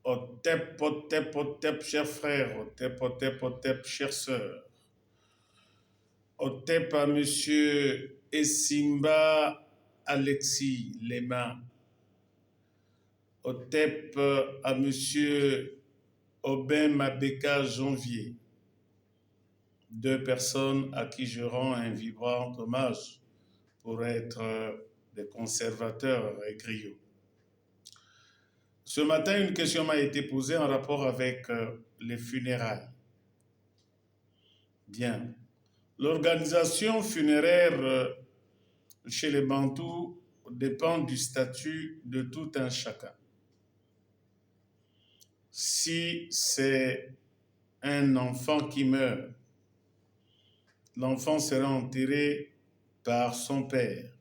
Otep, otep, otep, chers frères, otep, otep, otep, chères sœurs. Otep à Monsieur Essimba Alexis Lema. Otep à Monsieur Aubin Mabeka Janvier. Deux personnes à qui je rends un vibrant hommage pour être des conservateurs et griots. Ce matin, une question m'a été posée en rapport avec les funérailles. Bien. L'organisation funéraire chez les Bantous dépend du statut de tout un chacun. Si c'est un enfant qui meurt, l'enfant sera enterré par son père,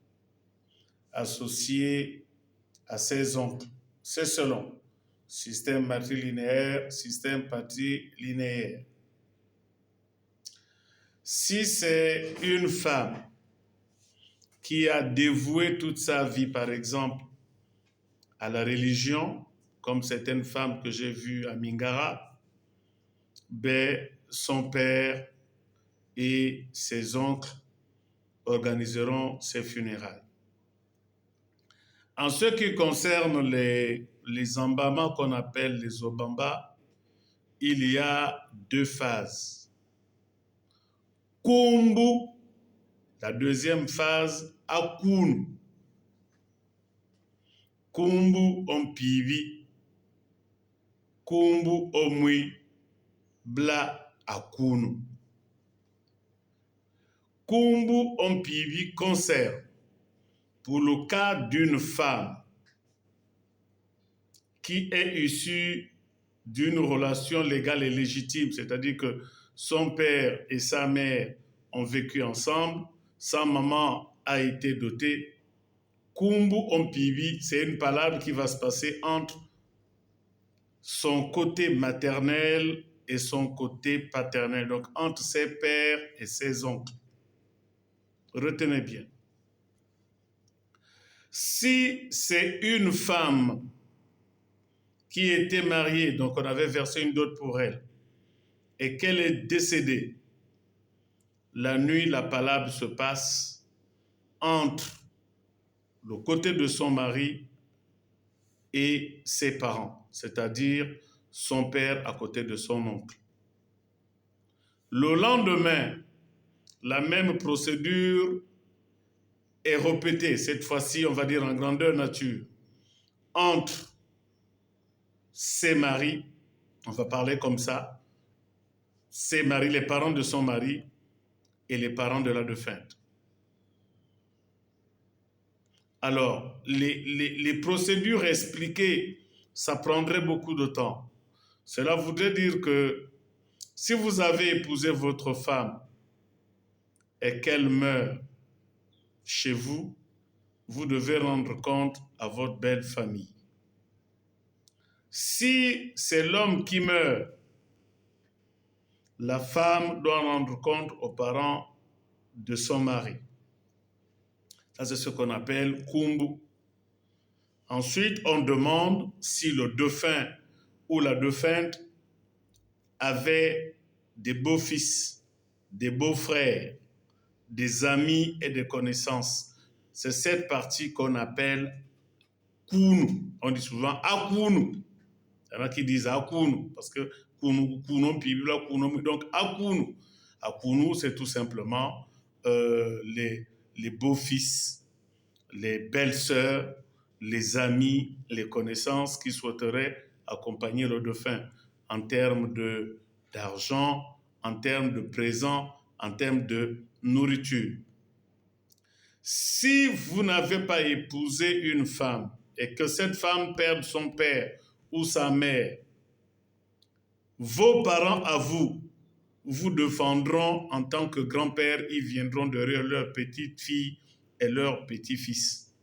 associé à ses oncles. C'est selon système matrilinéaire, système patrilinéaire. Si c'est une femme qui a dévoué toute sa vie, par exemple, à la religion, comme certaines femmes que j'ai vues à Mingara, ben, son père et ses oncles organiseront ses funérailles. En ce qui concerne les Embama qu'on appelle les Obamba, il y a deux phases. Kumbu, la deuxième phase, Akunu. Kumbu ompivi, Kumbu omui, Bla Akunu. Kumbu ompivi concerne, pour le cas d'une femme qui est issue d'une relation légale et légitime, c'est-à-dire que son père et sa mère ont vécu ensemble, sa maman a été dotée. Kumbu ompivi, c'est une palabre qui va se passer entre son côté maternel et son côté paternel, donc entre ses pères et ses oncles. Retenez bien. Si c'est une femme qui était mariée, donc on avait versé une dot pour elle, et qu'elle est décédée, la nuit, la palabre se passe entre le côté de son mari et ses parents, c'est-à-dire son père à côté de son oncle. Le lendemain, la même procédure est répétée, cette fois-ci, on va dire en grandeur nature, entre ses maris, on va parler comme ça, ses maris, les parents de son mari et les parents de la défunte. Alors, les procédures expliquées, ça prendrait beaucoup de temps. Cela voudrait dire que si vous avez épousé votre femme et qu'elle meurt chez vous, vous devez rendre compte à votre belle famille. Si c'est l'homme qui meurt, la femme doit rendre compte aux parents de son mari. Ça, c'est ce qu'on appelle kumbu. Ensuite, on demande si le défunt ou la défunte avait des beaux-fils, des beaux-frères, des amis et des connaissances. C'est cette partie qu'on appelle kunu. On dit souvent akunu. Il y en a qui disent akunu parce que kunu, kunu, donc akunu. Akunu, c'est tout simplement les beaux-fils, les belles-sœurs, les amis, les connaissances qui souhaiteraient accompagner le défunt en termes d'argent, en termes de présents, en termes de nourriture. Si vous n'avez pas épousé une femme et que cette femme perde son père ou sa mère, vos parents à vous défendront en tant que grand-père, ils viendront derrière leur petite fille et leur petit-fils.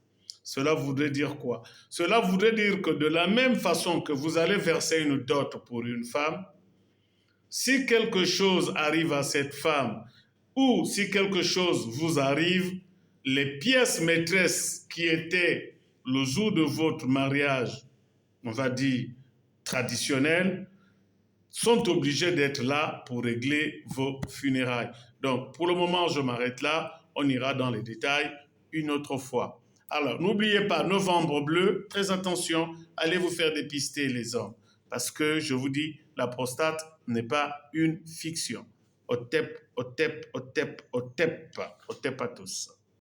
Cela voudrait dire quoi? Cela voudrait dire que de la même façon que vous allez verser une dot pour une femme, si quelque chose arrive à cette femme ou si quelque chose vous arrive, les pièces maîtresses qui étaient le jour de votre mariage, on va dire traditionnels sont obligés d'être là pour régler vos funérailles. Donc, pour le moment, je m'arrête là. On ira dans les détails une autre fois. Alors, n'oubliez pas, novembre bleu, très attention, allez vous faire dépister les hommes. Parce que, je vous dis, la prostate n'est pas une fiction. Otep, otep, otep, otep. Otep à tous.